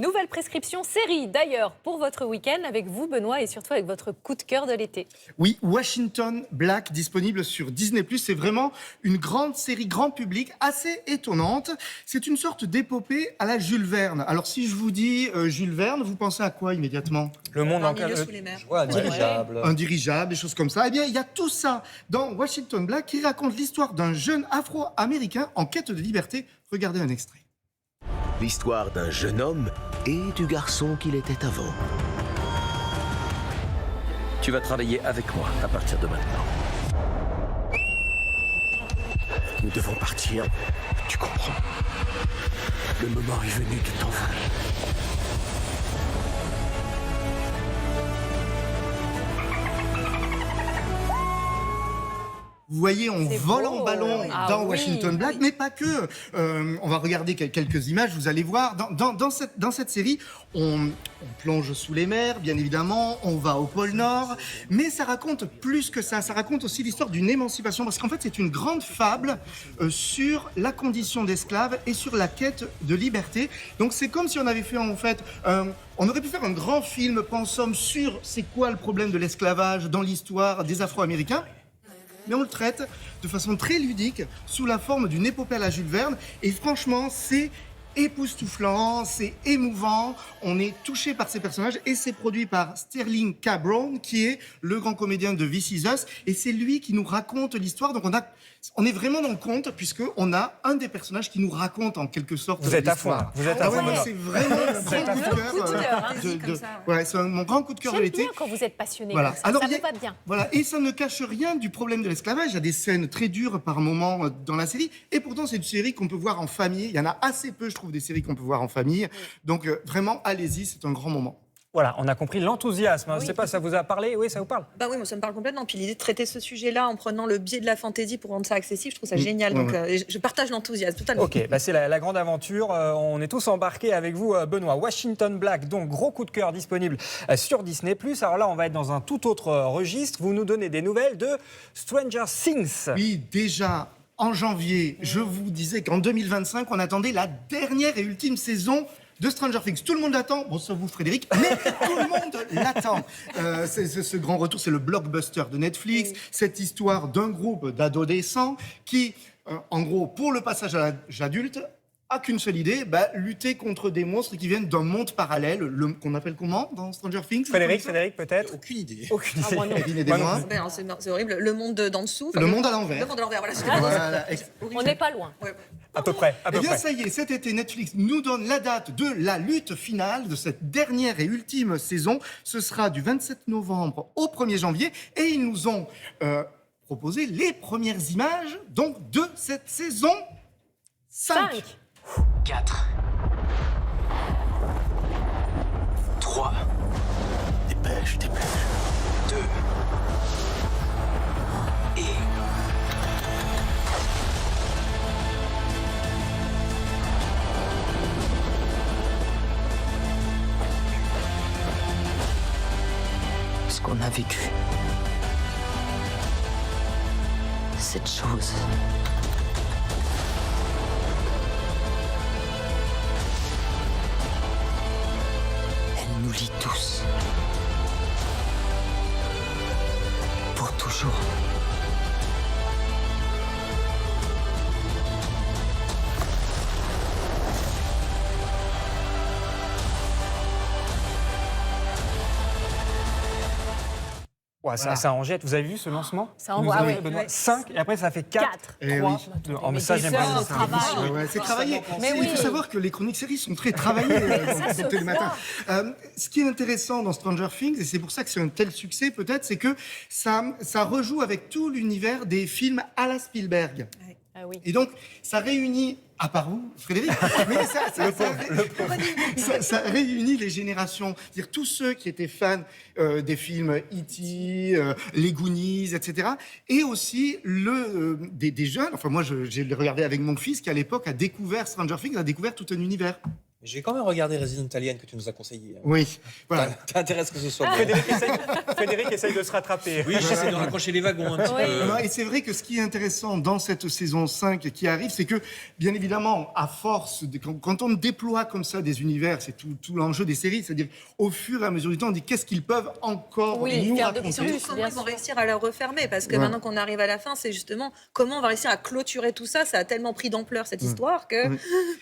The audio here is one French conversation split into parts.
nouvelle prescription série d'ailleurs pour votre week-end avec vous Benoît et surtout avec votre coup de cœur de l'été. Oui, Washington Black, disponible sur Disney+. C'est vraiment une grande série grand public, assez étonnante. C'est une sorte d'épopée à la Jules Verne. Alors si je vous dis Jules Verne, vous pensez à quoi immédiatement ? Le monde en milieu sous les mers. un dirigeable. Un dirigeable, des choses comme ça. Eh bien, il y a tout ça dans Washington Black qui raconte l'histoire d'un jeune Afro-Américain en quête de liberté. Regardez un extrait. L'histoire d'un jeune homme et du garçon qu'il était avant. Tu vas travailler avec moi à partir de maintenant. Nous devons partir, tu comprends. Le moment est venu de t'envoler. Vous voyez, on C'est vole beau. en ballon Ah dans oui. Washington Black, mais pas que. On va regarder quelques images, vous allez voir. Dans cette série, on plonge sous les mers, bien évidemment, on va au pôle Nord, mais ça raconte plus que ça. Ça raconte aussi l'histoire d'une émancipation, parce qu'en fait, c'est une grande fable sur la condition d'esclave et sur la quête de liberté. Donc c'est comme si on avait fait, en fait... on aurait pu faire un grand film, pensons, sur c'est quoi le problème de l'esclavage dans l'histoire des Afro-Américains. Mais on le traite de façon très ludique, sous la forme d'une épopée à la Jules Verne. Et franchement, c'est époustouflant, c'est émouvant. On est touché par ces personnages et c'est produit par Sterling K. Brown, qui est le grand comédien de This Is Us. Et c'est lui qui nous raconte l'histoire. Donc on est vraiment dans le conte, puisqu'on a un des personnages qui nous raconte en quelque sorte Vous êtes à fond, l'histoire. vous êtes à Ah fond. ouais, Benoît. c'est vraiment mon coup de cœur, hein. Ouais, c'est mon grand coup de cœur de J'aime l'été. bien quand vous êtes passionné Voilà. comme ça, Alors, ça il y a- vous va bien. Voilà, et ça ne cache rien du problème de l'esclavage. Il y a des scènes très dures par moments dans la série, et pourtant c'est une série qu'on peut voir en famille. Il y en a assez peu, je trouve, des séries qu'on peut voir en famille. Donc vraiment, allez-y, c'est un grand moment. Voilà, on a compris l'enthousiasme. Je Oui. sais pas, ça vous a parlé ? Oui, ça vous parle ? Bah oui, moi ça me parle complètement. Puis l'idée de traiter ce sujet-là en prenant le biais de la fantaisie pour rendre ça accessible, je trouve ça génial. Ouais, Donc je partage l'enthousiasme totalement. Ok, bah c'est la grande aventure. On est tous embarqués avec vous, Benoît. Washington Black, donc gros coup de cœur disponible sur Disney+. Alors là, on va être dans un tout autre registre. Vous nous donnez des nouvelles de Stranger Things. Oui, déjà en janvier, je vous disais qu'en 2025, on attendait la dernière et ultime saison de Stranger Things. Tout le monde l'attend, bon, sauf vous Frédéric, mais tout le monde l'attend. C'est ce grand retour, c'est le blockbuster de Netflix, cette histoire d'un groupe d'adolescents qui, en gros, pour le passage à l'âge adulte, a qu'une seule idée, lutter contre des monstres qui viennent d'un monde parallèle, qu'on appelle comment dans Stranger Things? Frédéric, peut-être ? Aucune idée. Aucune idée. moi non. Kevin, Moi aidez-moi. non Ben, alors, c'est horrible. Le monde d'en dessous. Le monde à l'envers. Le monde à l'envers, voilà. Voilà. On n'est pas loin. Ouais. À peu près. Eh bien, ça y est, cet été, Netflix nous donne la date de la lutte finale de cette dernière et ultime saison. Ce sera du 27 novembre au 1er janvier. Et ils nous ont proposé les premières images donc, de cette saison 5. 5. 4. 3. Dépêche. 2. Et... Ce qu'on a vécu. Cette chose. Elle nous lie tous. Pour toujours. Ouais, ça en jette. Vous avez vu ce lancement ? Ça envoie, Nous oui. avez, Benoît, Ouais. 5 et après ça fait 4, Quatre. 3, oui. 2. Oh, mais Mais ça, des j'aimerais heures bien de ça. travail. Ouais, c'est travaillé. Mais Il oui. faut savoir que les chroniques séries sont très travaillées Ça tous se les matins. voit. Ce qui est intéressant dans Stranger Things, et c'est pour ça que c'est un tel succès peut-être, c'est que ça rejoue avec tout l'univers des films à la Spielberg. Ah oui. Et donc, ça réunit, à part vous, Frédéric, mais ça réunit les générations. C'est-à-dire tous ceux qui étaient fans des films E.T., les Goonies, etc. Et aussi des jeunes. Enfin, moi, j'ai regardé avec mon fils qui, à l'époque, a découvert Stranger Things, a découvert tout un univers. J'ai quand même regardé Resident Alien que tu nous as conseillé. Oui, voilà. T'intéresses que ce soit bon. Frédéric essaye de se rattraper. Oui, j'essaie de raccrocher les wagons un petit Oui. peu. Non, et c'est vrai que ce qui est intéressant dans cette saison 5 qui arrive, c'est que, bien évidemment, à force, quand on déploie comme ça des univers, c'est tout l'enjeu des séries, c'est-à-dire au fur et à mesure du temps, on dit qu'est-ce qu'ils peuvent encore Oui, nous faire de raconter. plus. Comment bien ils vont sûr. réussir à la refermer? Parce que Ouais. maintenant qu'on arrive à la fin, c'est justement comment on va réussir à clôturer tout ça. Ça a tellement pris d'ampleur cette histoire que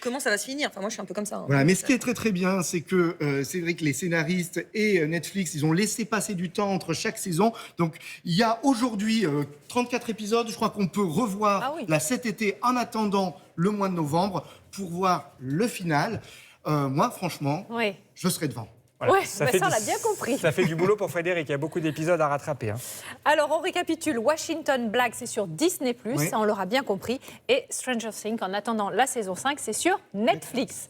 comment ça va se finir? Enfin, moi, je suis un peu comme ça. Hein. Voilà, mais ce qui est très très bien, c'est que c'est vrai que les scénaristes et Netflix, ils ont laissé passer du temps entre chaque saison. Donc il y a aujourd'hui 34 épisodes. Je crois qu'on peut revoir Ah oui. là cet été en attendant le mois de novembre pour voir le final. Moi, franchement, Oui. je serai devant. Voilà, Ouais, ça, on l'a bien compris. Ça fait du boulot pour Frédéric. Il y a beaucoup d'épisodes à rattraper. Hein. Alors, on récapitule. Washington Black, c'est sur Disney+, Oui. ça on l'aura bien compris. Et Stranger Things, en attendant la saison 5, c'est sur Netflix.